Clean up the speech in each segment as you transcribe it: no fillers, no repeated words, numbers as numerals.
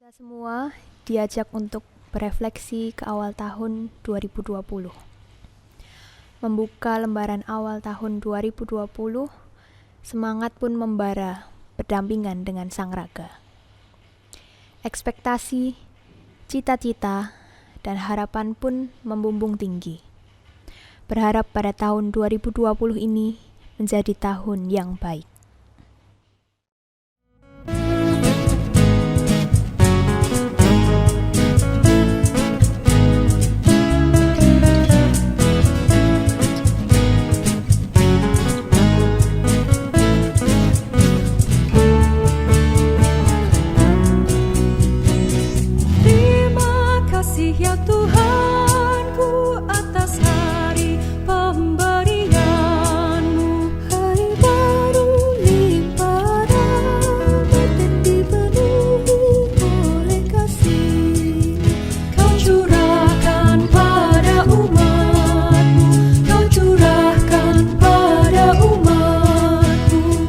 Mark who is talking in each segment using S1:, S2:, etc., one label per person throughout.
S1: Kita semua diajak untuk berefleksi ke awal tahun 2020. Membuka lembaran awal tahun 2020, semangat pun membara berdampingan dengan sang raga. Ekspektasi, cita-cita, dan harapan pun membumbung tinggi. Berharap pada tahun 2020 ini menjadi tahun yang baik.
S2: Ya Tuhanku, atas hari pemberian-Mu, hari baru limpah rahmat dan dipenuhi oleh kasih. Kau curahkan pada umat-Mu, Kau curahkan pada umat-Mu.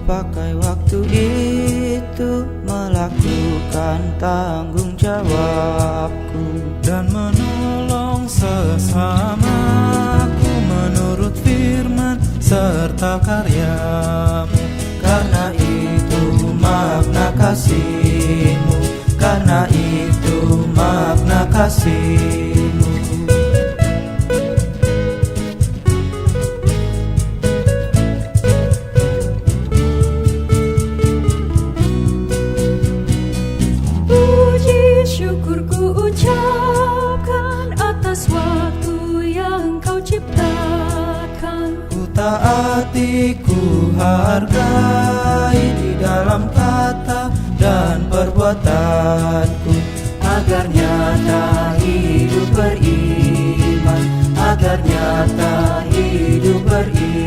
S3: Pakai waktu itu melakukan tanggung jawabku
S4: dan menolong sesamaku menurut firman serta karya-Mu.
S3: Karena itu makna kasih-Mu, karena itu makna kasih-Mu.
S2: Syukurku ucapkan atas waktu yang Kau ciptakan.
S3: Ku taati, ku hargai di dalam kata dan perbuatanku, agar nyata hidup beriman, agar nyata hidup beriman.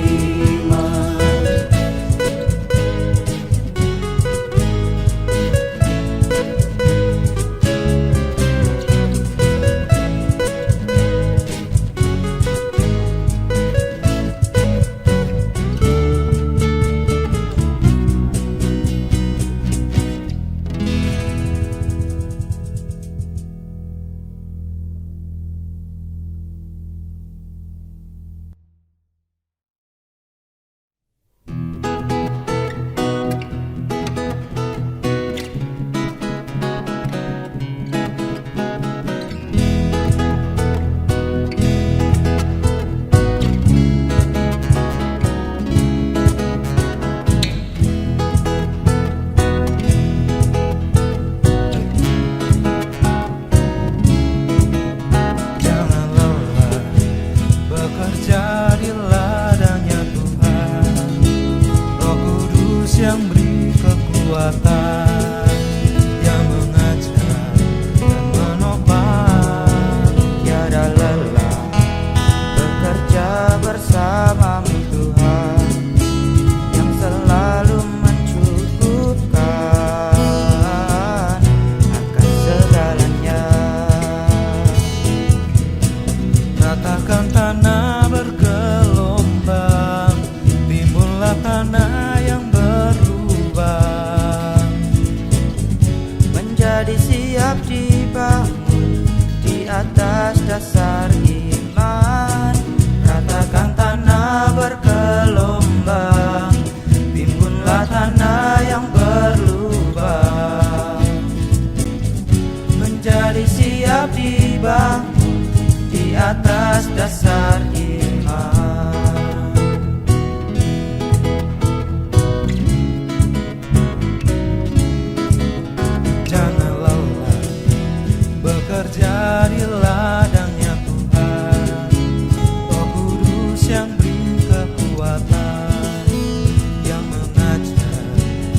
S4: Yang beri kekuatan, yang mengajar dan menopang,
S3: Tiada lelah bekerja bersama-Mu Tuhan, yang selalu mencukupkan akan segalanya.
S4: ratakan tanah bergelombang, timbullah tanah yang berubah,
S3: menjadi siap dibangun di atas dasar iman. Ratakan tanah bergelombang, timbunlah tanah yang berlubang, menjadi siap dibangun di atas dasar iman.
S4: jangan lelah bekerja di ladangnya Tuhan. Roh Kudus yang beri kekuatan, yang mengajar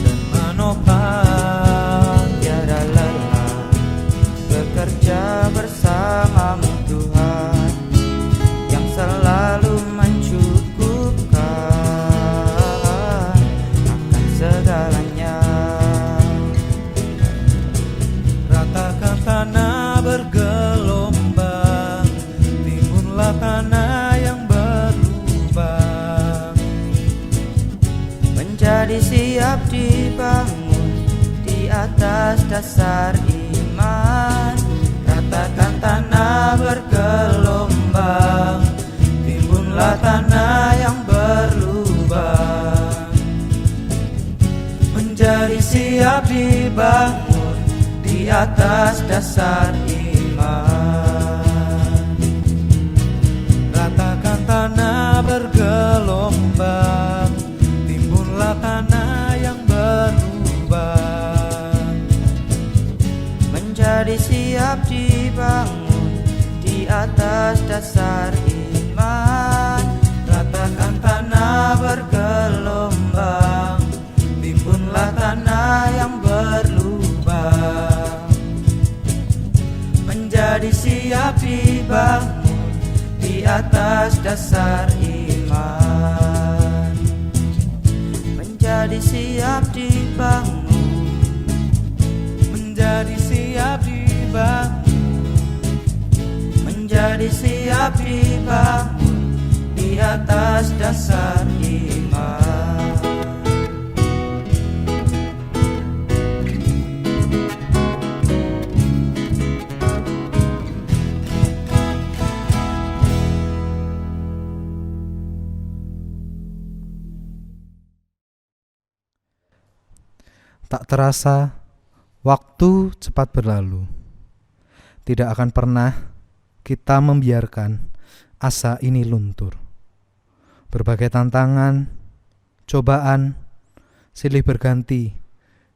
S4: dan menopang,
S3: Tiada lelah bekerja bersama-Mu Tuhan, yang selalu mencukupkan akan segalanya.
S4: ratakan tanah bergelombang,
S3: atas dasar iman. Ratakan tanah bergelombang, timbunlah tanah yang berlubang, menjadi siap dibangun di atas dasar iman.
S4: Ratakan tanah bergelombang, timbunlah tanah yang berlubang,
S3: menjadi siap dibangun di atas dasar iman. Ratakan tanah bergelombang, timbunlah tanah yang berlubang, menjadi siap dibangun di atas dasar iman. Menjadi siap dibangun,
S4: menjadi siap dibangun,
S3: menjadi siap dibangun di atas dasar iman.
S5: Tak terasa, waktu cepat berlalu. Tidak akan pernah kita membiarkan asa ini luntur. Berbagai tantangan, cobaan, silih berganti.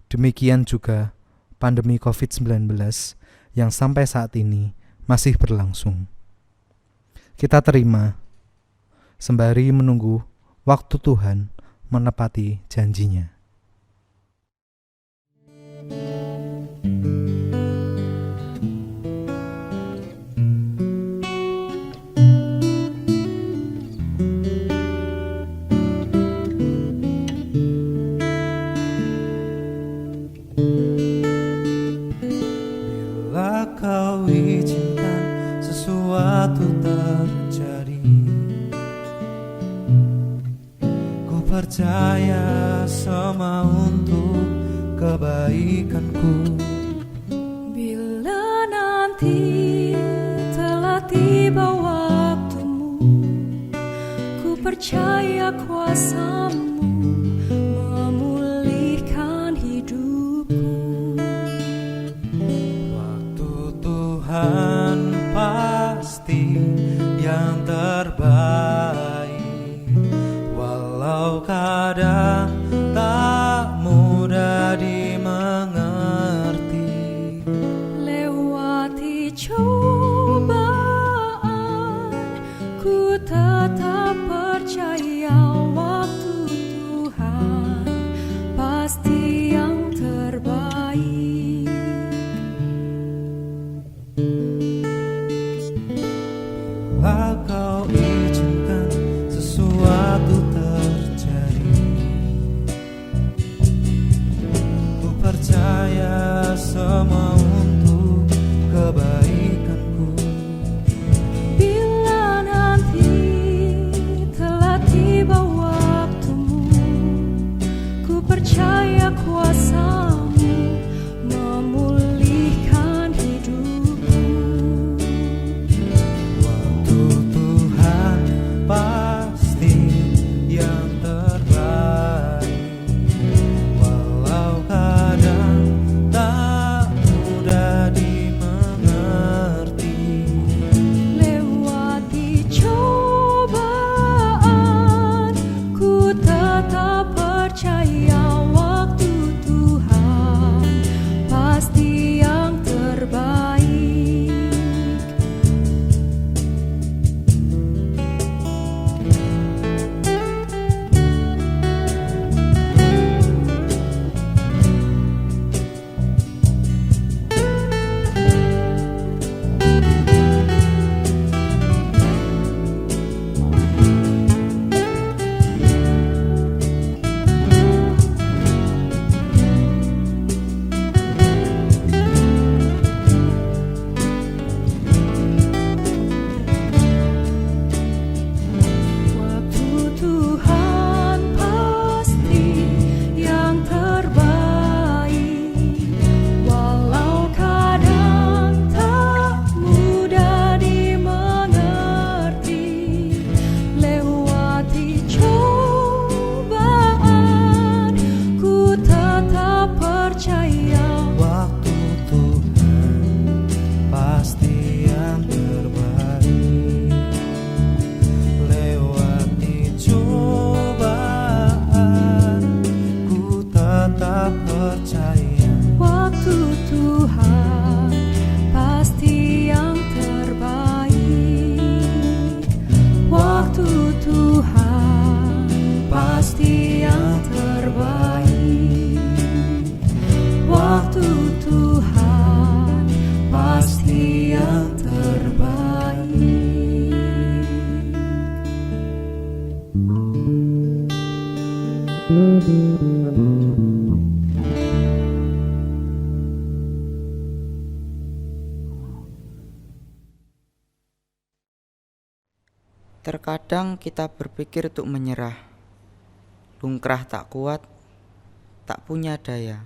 S5: Demikian juga pandemi COVID-19 yang sampai saat ini masih berlangsung. Kita terima, sembari menunggu waktu Tuhan menepati janjinya.
S4: bila kau izinkan sesuatu terjadi, ku percaya semua untuk kebaikanku.
S2: Bila nanti telah tiba waktumu, ku percaya kuasa-Mu memulihkan hidupku.
S4: Waktu Tuhan pasti yang terbaik, walau kadang tak mudah dimengerti.
S2: Lewati cobaan, ku tetap percaya waktu Tuhan pasti yang terbaik.
S4: Bila kau izinkan sesuatu terjadi, ku percaya semua untuk kebaikanku.
S2: Bila nanti telah tiba waktumu, ku percaya kuasa-Mu memulihkan hidupku.
S4: Waktu Tuhan pasti yang terbaik, walau kadang tak
S3: Terkadang kita berpikir untuk menyerah, lungkrah tak kuat, tak punya daya.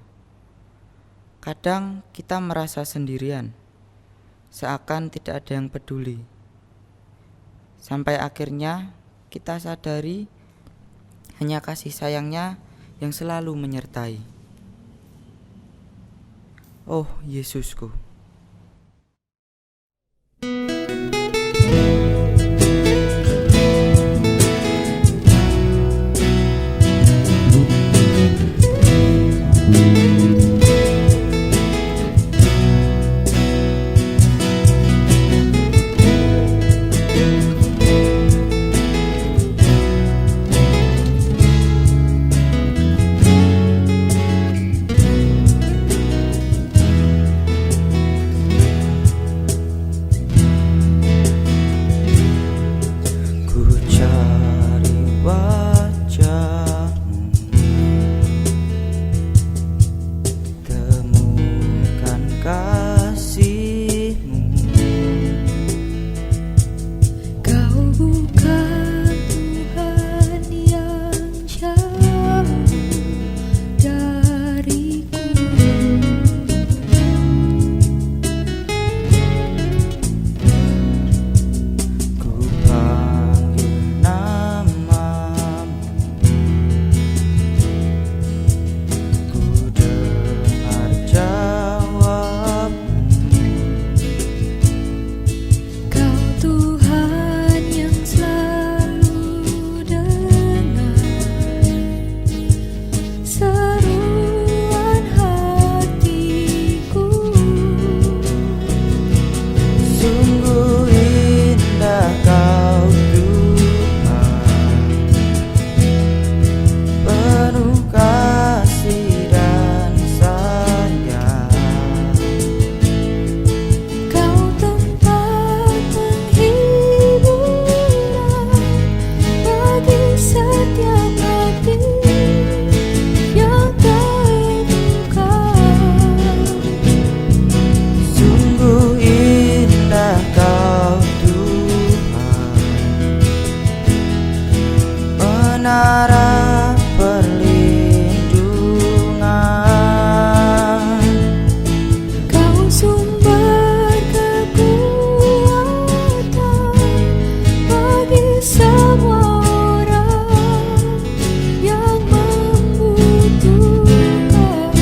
S3: Kadang kita merasa sendirian, seakan tidak ada yang peduli. Sampai akhirnya kita sadari hanya kasih sayangnya yang selalu menyertai. Oh Yesusku. Menara perlindungan,
S2: Kau sumber kekuatan bagi semua orang yang membutuhkan.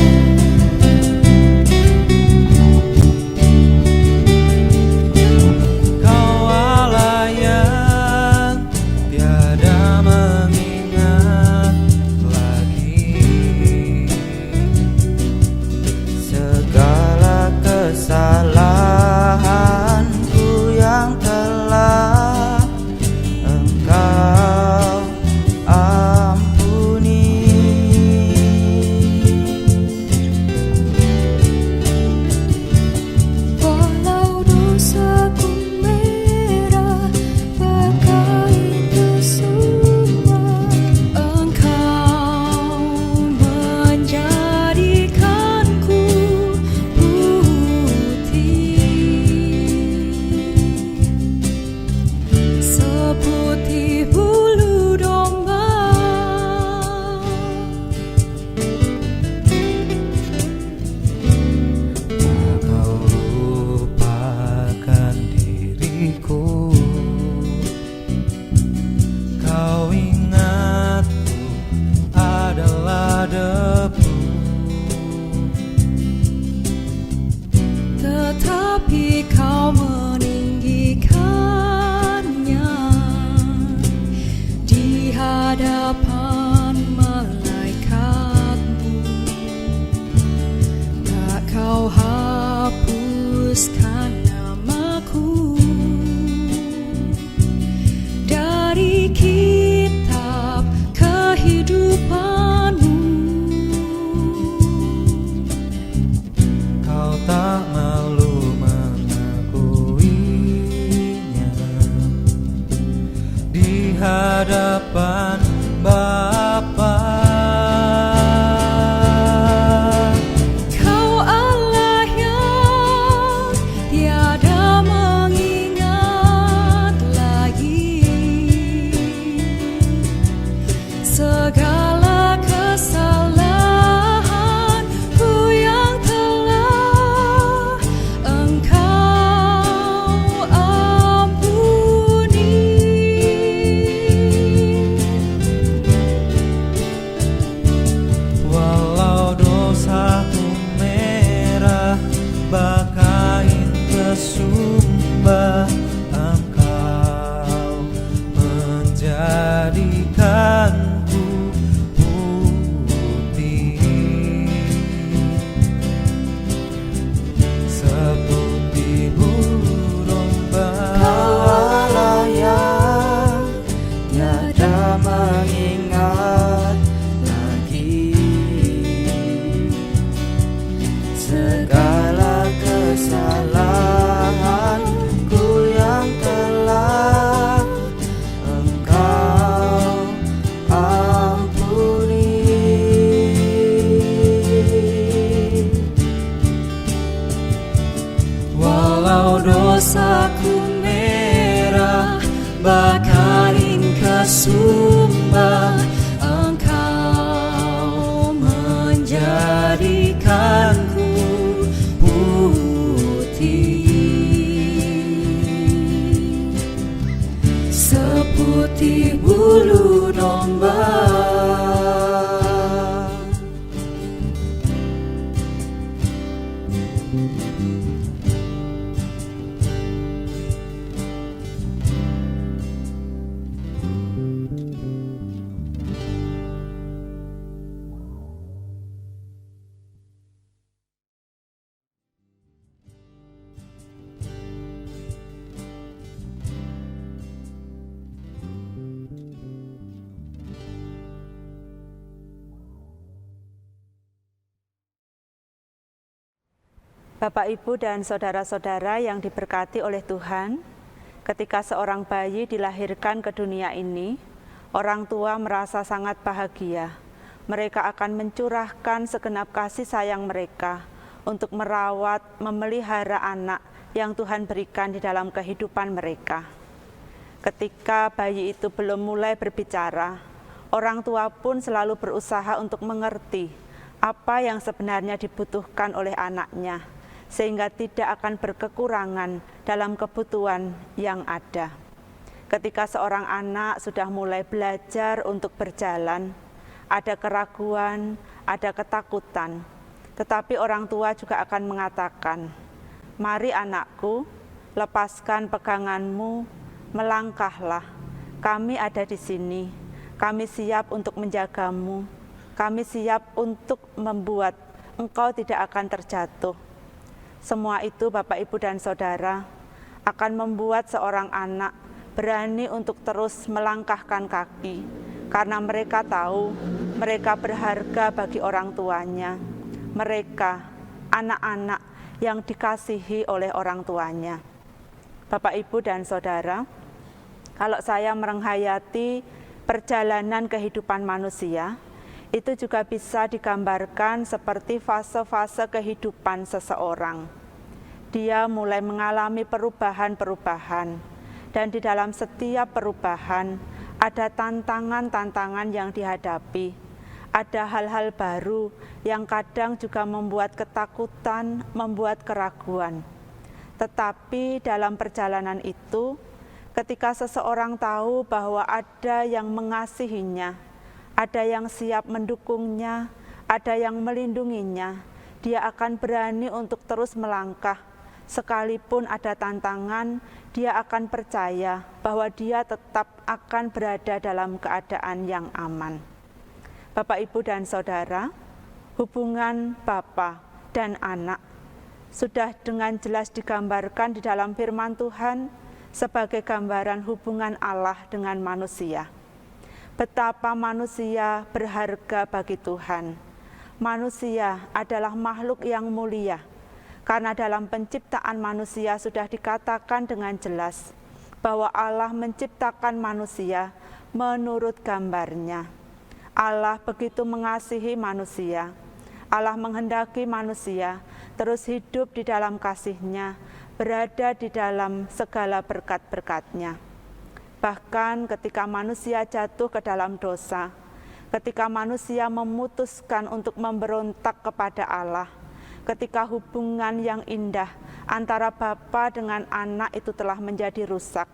S4: Kau Allah yang tiada mengingat lagi
S3: segala kesalahanku yang telah Engkau ampuni.
S2: Walau dosaku merah bagai kesuma, Engkau menjadikanku putih seputih bulu domba.
S4: kau lupakan diriku. Kau ingatku adalah debu.
S2: Tetapi kau meninggikannya di hadapan malaikatmu. Tak kau hapuskan namaku dari kitab kehidupanmu.
S4: Kau tak malu mengakui domba, Engkau menjadikanku putih seperti bulu domba.
S3: Kau Allah yang tiada mengingat lagi segala kesalahanku yang telah Engkau ampuni.
S2: Walau dosaku merah bakarin kesumba, Engkau menjadikanku putih seperti bulu domba.
S6: Bapak, Ibu, dan saudara-saudara yang diberkati oleh Tuhan, ketika seorang bayi dilahirkan ke dunia ini, orang tua merasa sangat bahagia. Mereka akan mencurahkan segenap kasih sayang mereka untuk merawat, memelihara anak yang Tuhan berikan di dalam kehidupan mereka. Ketika bayi itu belum mulai berbicara, orang tua pun selalu berusaha untuk mengerti apa yang sebenarnya dibutuhkan oleh anaknya, sehingga tidak akan berkekurangan dalam kebutuhan yang ada. Ketika seorang anak sudah mulai belajar untuk berjalan, ada keraguan, ada ketakutan, tetapi orang tua juga akan mengatakan, "Mari anakku, lepaskan peganganmu, melangkahlah. Kami ada di sini, kami siap untuk menjagamu, kami siap untuk membuat engkau tidak akan terjatuh." Semua itu, Bapak, Ibu, dan Saudara, akan membuat seorang anak berani untuk terus melangkahkan kaki, karena mereka tahu mereka berharga bagi orang tuanya. Mereka anak-anak yang dikasihi oleh orang tuanya. Bapak, Ibu, dan Saudara, kalau saya menghayati perjalanan kehidupan manusia, itu juga bisa digambarkan seperti fase-fase kehidupan seseorang. Dia mulai mengalami perubahan-perubahan, dan di dalam setiap perubahan ada tantangan-tantangan yang dihadapi. Ada hal-hal baru yang kadang juga membuat ketakutan, membuat keraguan. Tetapi dalam perjalanan itu, ketika seseorang tahu bahwa ada yang mengasihinya, ada yang siap mendukungnya, ada yang melindunginya, dia akan berani untuk terus melangkah. Sekalipun ada tantangan, dia akan percaya bahwa dia tetap akan berada dalam keadaan yang aman. Bapak, Ibu, dan Saudara, hubungan Bapa dan anak sudah dengan jelas digambarkan di dalam firman Tuhan sebagai gambaran hubungan Allah dengan manusia. Betapa manusia berharga bagi Tuhan. Manusia adalah makhluk yang mulia, karena dalam penciptaan manusia sudah dikatakan dengan jelas bahwa Allah menciptakan manusia menurut gambarnya. Allah begitu mengasihi manusia. Allah menghendaki manusia terus hidup di dalam kasih-Nya, berada di dalam segala berkat-berkat-Nya. Bahkan ketika manusia jatuh ke dalam dosa, ketika manusia memutuskan untuk memberontak kepada Allah, ketika hubungan yang indah antara Bapa dengan anak itu telah menjadi rusak,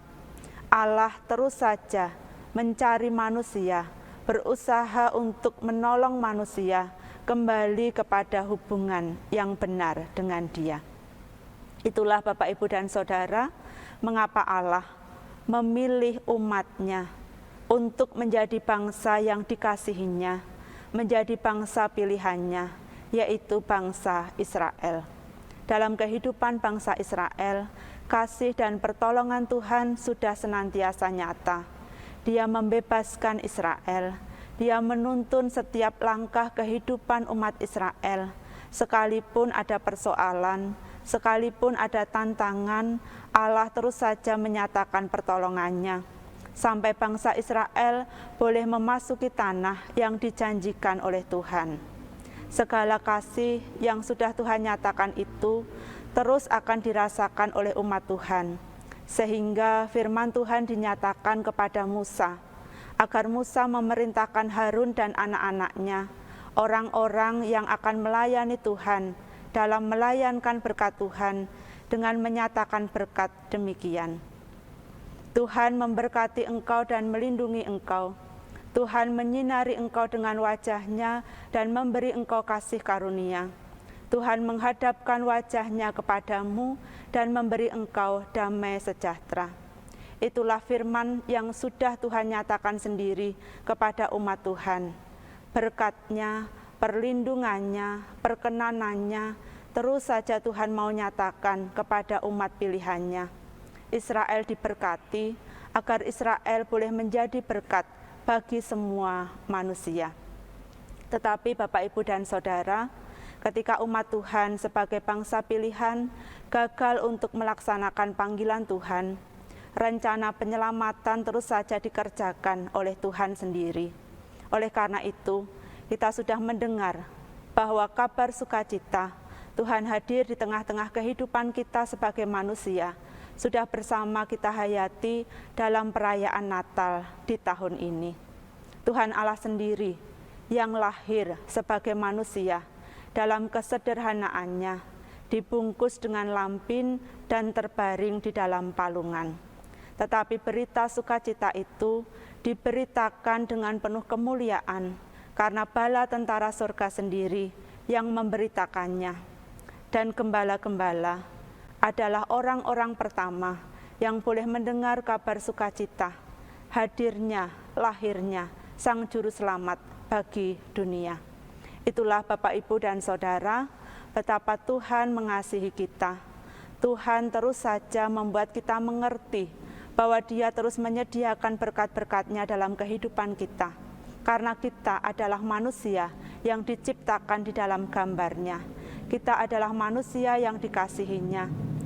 S6: Allah terus saja mencari manusia, berusaha untuk menolong manusia kembali kepada hubungan yang benar dengan Dia. Itulah Bapak, Ibu, dan Saudara, mengapa Allah memilih umat-Nya untuk menjadi bangsa yang dikasihinya, menjadi bangsa pilihannya, yaitu bangsa Israel. Dalam kehidupan bangsa Israel, kasih dan pertolongan Tuhan sudah senantiasa nyata. Dia membebaskan Israel, Dia menuntun setiap langkah kehidupan umat Israel. Sekalipun ada persoalan, sekalipun ada tantangan, Allah terus saja menyatakan pertolongannya, sampai bangsa Israel boleh memasuki tanah yang dijanjikan oleh Tuhan. Segala kasih yang sudah Tuhan nyatakan itu terus akan dirasakan oleh umat Tuhan, sehingga firman Tuhan dinyatakan kepada Musa, agar Musa memerintahkan Harun dan anak-anaknya, orang-orang yang akan melayani Tuhan, dalam melayankan berkat Tuhan dengan menyatakan berkat demikian. Tuhan memberkati engkau dan melindungi engkau. Tuhan menyinari engkau dengan wajah-Nya dan memberi engkau kasih karunia. Tuhan menghadapkan wajah-Nya kepadamu dan memberi engkau damai sejahtera. Itulah firman yang sudah Tuhan nyatakan sendiri kepada umat Tuhan. Berkat-Nya, perlindungannya, perkenanannya, terus saja Tuhan mau nyatakan kepada umat pilihannya. Israel diberkati, agar Israel boleh menjadi berkat bagi semua manusia. Tetapi Bapak, Ibu, dan Saudara, ketika umat Tuhan sebagai bangsa pilihan gagal untuk melaksanakan panggilan Tuhan, rencana penyelamatan terus saja dikerjakan oleh Tuhan sendiri. Oleh karena itu, kita sudah mendengar bahwa kabar sukacita Tuhan hadir di tengah-tengah kehidupan kita sebagai manusia, sudah bersama kita hayati dalam perayaan Natal di tahun ini. Tuhan Allah sendiri yang lahir sebagai manusia dalam kesederhanaannya, dibungkus dengan lampin dan terbaring di dalam palungan. Tetapi berita sukacita itu diberitakan dengan penuh kemuliaan, karena bala tentara surga sendiri yang memberitakannya. Dan gembala-gembala adalah orang-orang pertama yang boleh mendengar kabar sukacita, hadirnya, lahirnya Sang Juru Selamat bagi dunia. Itulah Bapak, Ibu, dan Saudara, betapa Tuhan mengasihi kita. Tuhan terus saja membuat kita mengerti bahwa Dia terus menyediakan berkat-berkat-Nya dalam kehidupan kita, karena kita adalah manusia yang diciptakan di dalam gambar-Nya. Kita adalah manusia yang dikasihinya,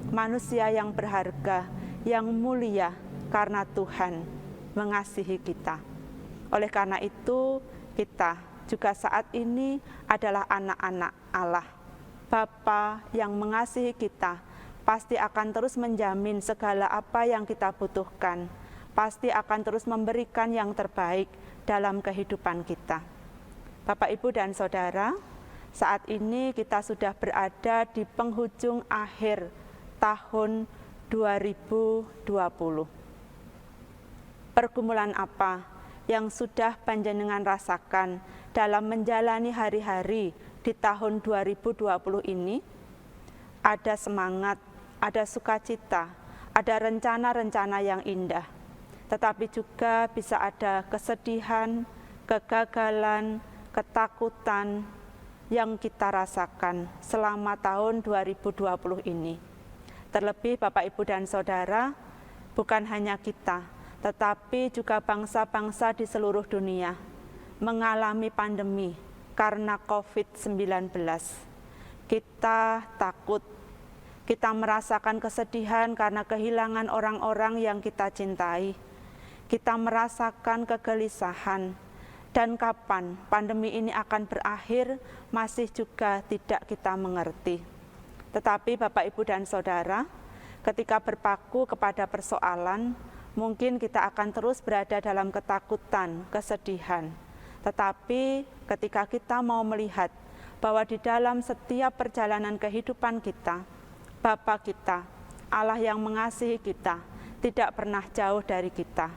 S6: manusia yang berharga, yang mulia, karena Tuhan mengasihi kita. Oleh karena itu, kita juga saat ini adalah anak-anak Allah. Bapa yang mengasihi kita pasti akan terus menjamin segala apa yang kita butuhkan, pasti akan terus memberikan yang terbaik dalam kehidupan kita. Bapak, Ibu, dan Saudara, saat ini kita sudah berada di penghujung akhir tahun 2020. Pergumulan apa yang sudah panjenengan rasakan dalam menjalani hari-hari di tahun 2020 ini? Ada semangat, ada sukacita, ada rencana-rencana yang indah. Tetapi juga bisa ada kesedihan, kegagalan, ketakutan yang kita rasakan selama tahun 2020 ini. Terlebih Bapak, Ibu, dan Saudara, bukan hanya kita, tetapi juga bangsa-bangsa di seluruh dunia mengalami pandemi karena COVID-19. Kita takut, kita merasakan kesedihan karena kehilangan orang-orang yang kita cintai. Kita merasakan kegelisahan, dan kapan pandemi ini akan berakhir masih juga tidak kita mengerti. Tetapi Bapak, Ibu, dan Saudara, ketika berpaku kepada persoalan, mungkin kita akan terus berada dalam ketakutan, kesedihan. Tetapi ketika kita mau melihat bahwa di dalam setiap perjalanan kehidupan kita, Bapa kita, Allah yang mengasihi kita, tidak pernah jauh dari kita.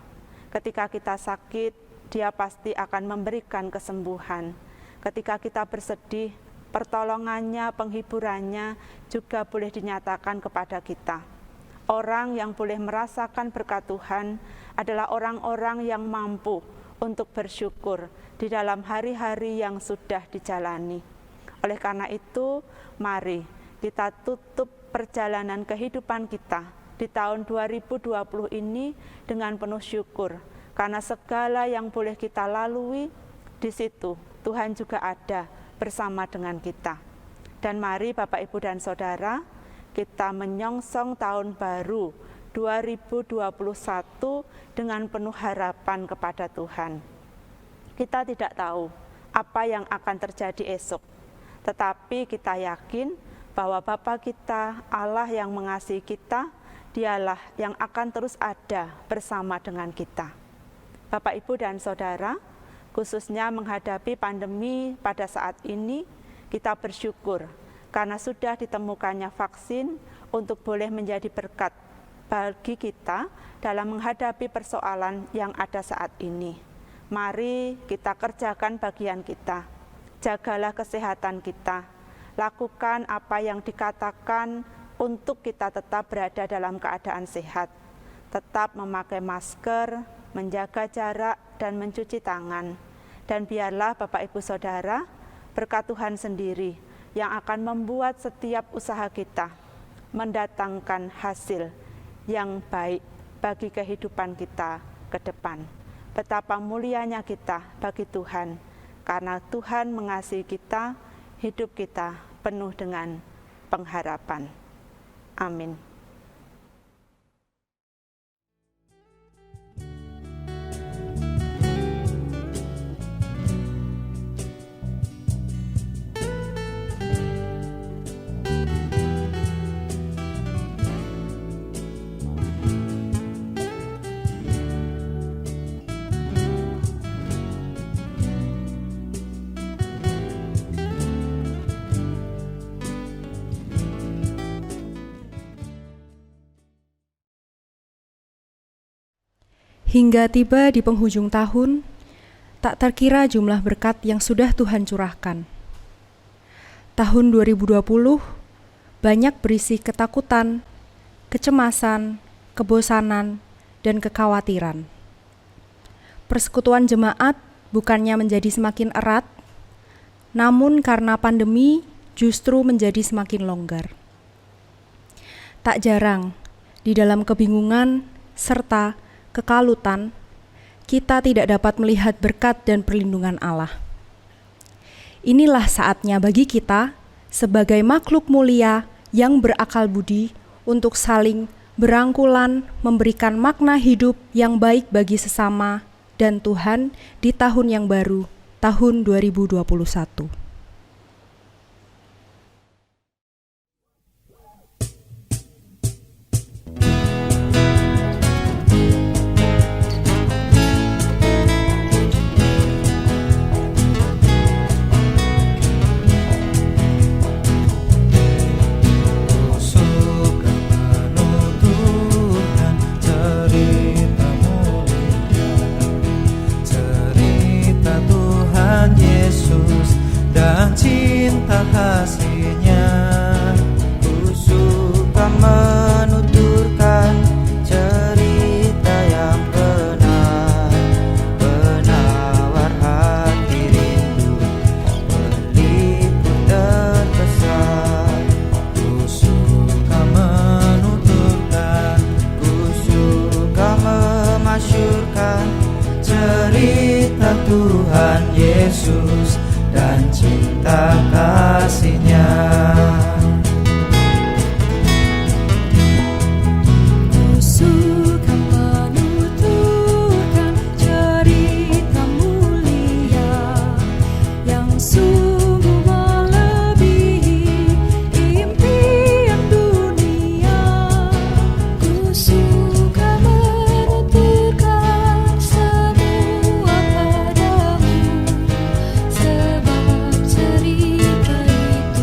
S6: Ketika kita sakit, Dia pasti akan memberikan kesembuhan. Ketika kita bersedih, pertolongannya, penghiburannya juga boleh dinyatakan kepada kita. Orang yang boleh merasakan berkat Tuhan adalah orang-orang yang mampu untuk bersyukur di dalam hari-hari yang sudah dijalani. Oleh karena itu, mari kita tutup perjalanan kehidupan kita di tahun 2020 ini dengan penuh syukur, karena segala yang boleh kita lalui, di situ Tuhan juga ada bersama dengan kita. Dan mari Bapak, Ibu, dan Saudara, kita menyongsong tahun baru 2021 dengan penuh harapan kepada Tuhan. Kita tidak tahu apa yang akan terjadi esok, tetapi kita yakin bahwa Bapa kita, Allah yang mengasihi kita, Dialah yang akan terus ada bersama dengan kita. Bapak, Ibu, dan Saudara, khususnya menghadapi pandemi pada saat ini, kita bersyukur karena sudah ditemukannya vaksin untuk boleh menjadi berkat bagi kita dalam menghadapi persoalan yang ada saat ini. Mari kita kerjakan bagian kita, jagalah kesehatan kita, lakukan apa yang dikatakan untuk kita tetap berada dalam keadaan sehat, tetap memakai masker, menjaga jarak, dan mencuci tangan. Dan biarlah Bapak, Ibu, Saudara, berkat Tuhan sendiri yang akan membuat setiap usaha kita mendatangkan hasil yang baik bagi kehidupan kita ke depan. Betapa mulianya kita bagi Tuhan, karena Tuhan mengasihi kita, hidup kita penuh dengan pengharapan. Amin.
S7: Hingga tiba di penghujung tahun, tak terkira jumlah berkat yang sudah Tuhan curahkan. Tahun 2020 banyak berisi ketakutan, kecemasan, kebosanan, dan kekhawatiran. Persekutuan jemaat bukannya menjadi semakin erat, namun karena pandemi justru menjadi semakin longgar. Tak jarang, di dalam kebingungan serta kekalutan, kita tidak dapat melihat berkat dan perlindungan Allah. Inilah saatnya bagi kita, sebagai makhluk mulia yang berakal budi, untuk saling berangkulan, memberikan makna hidup yang baik bagi sesama dan Tuhan di tahun yang baru, tahun 2021.
S4: Cinta kasih-Nya, ku suka menuturkan cerita yang benar, penawar hati rindu, meliput terkesan. Ku suka menuturkan, ku suka memasyurkan cerita Tuhan Yesus dan cinta kasih-Nya.
S2: Ku suka menuturkan cerita mulia yang sungguh melebihi impian dunia. Ku suka menuturkan semua padamu, sebab cerita itu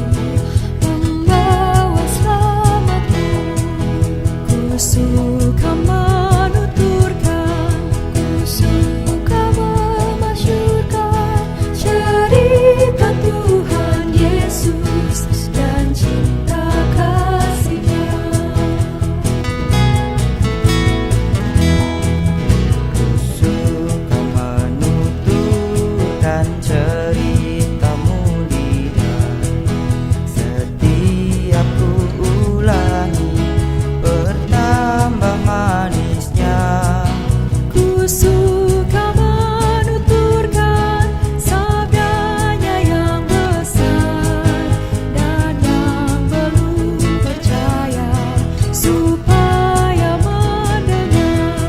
S2: supaya mendengar.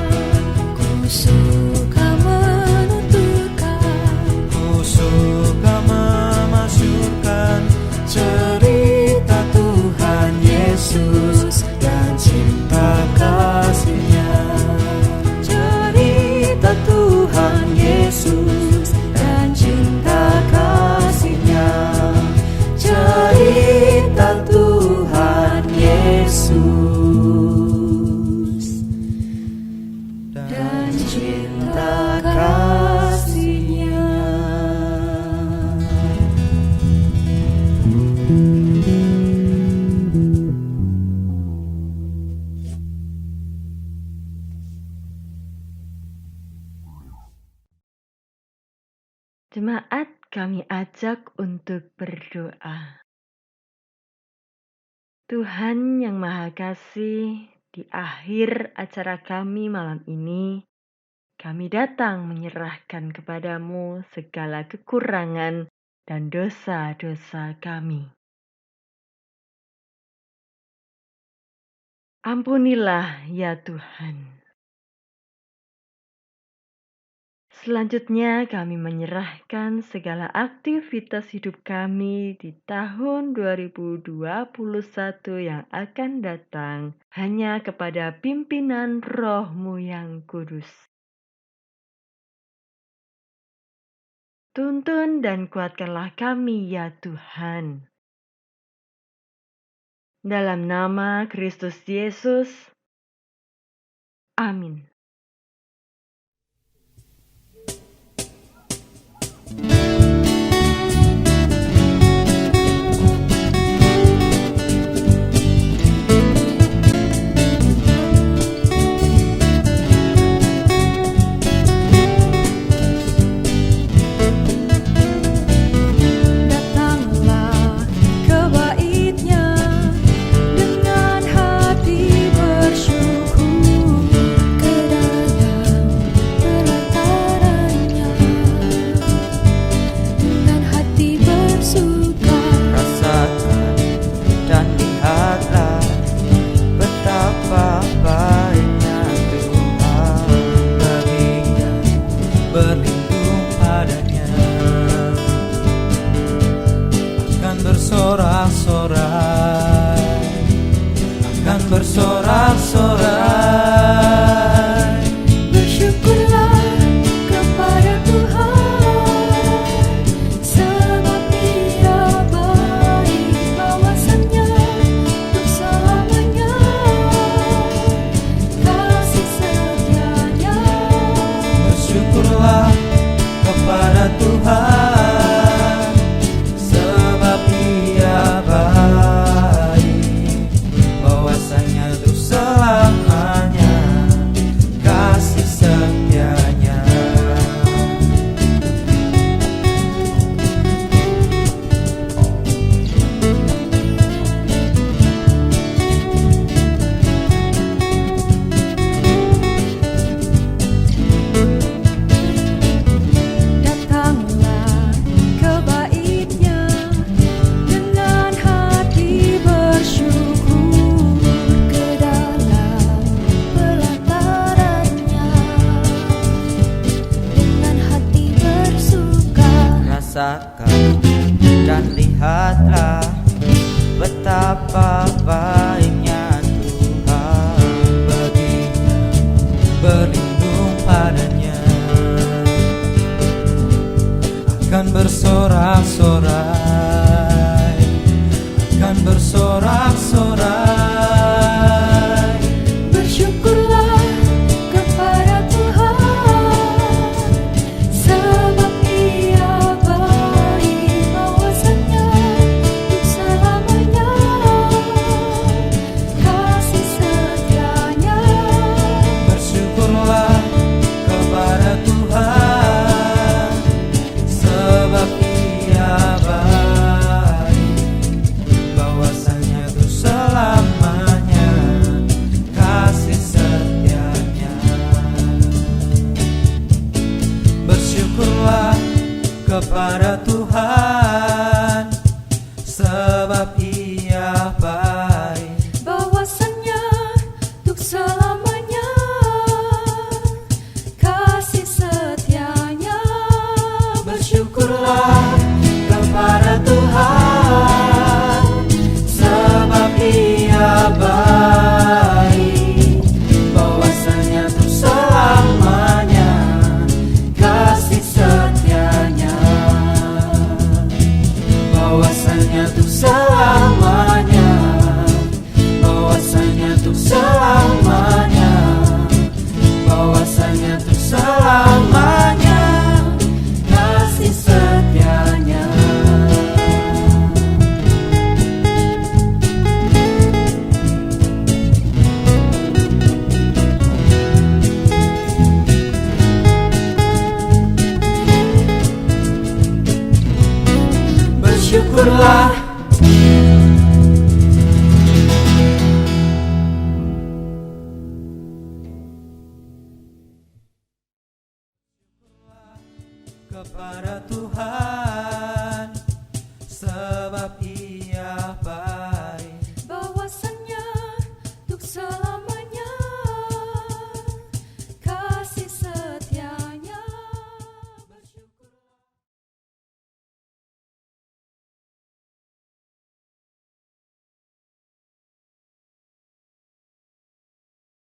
S2: Ku suka menuturkan,
S4: Ku suka memasyurkan cerita Tuhan Yesus dan cinta kasih-Nya. Cerita Tuhan Yesus dan cinta kasih-Nya. Cerita Tuhan Yesus dan cinta kasih-Nya.
S8: Jemaat, kami ajak untuk berdoa. Tuhan yang Maha Kasih, di akhir acara kami malam ini, kami datang menyerahkan kepadamu segala kekurangan dan dosa-dosa kami. Ampunilah ya Tuhan. Selanjutnya kami menyerahkan segala aktivitas hidup kami di tahun 2021 yang akan datang hanya kepada pimpinan Roh-Mu yang kudus. Tuntun dan kuatkanlah kami ya Tuhan. Dalam nama Kristus Yesus. Amin.
S2: datanglah ke bait-Nya dengan hati bersyukur, ke dalam pelataran-Nya dengan hati bersuka.
S4: Rasakan dan lihatlah betapa baiknya Tuhan bagi yang berlindung padanya. Akan bersorak-sorai, akan bersorak-sorai.
S2: Bersyukurlah kepada Tuhan, sebab Dia baik, bawasannya untuk selamanya, kasih setianya.
S4: Bersyukurlah kepada Tuhan, sebab Ia baik, bahwasanya untuk selamanya. bahwasanya untuk selamanya, bahwasanya untuk selamanya kasih setianya. Bersyukurlah kepada Tuhan, sebab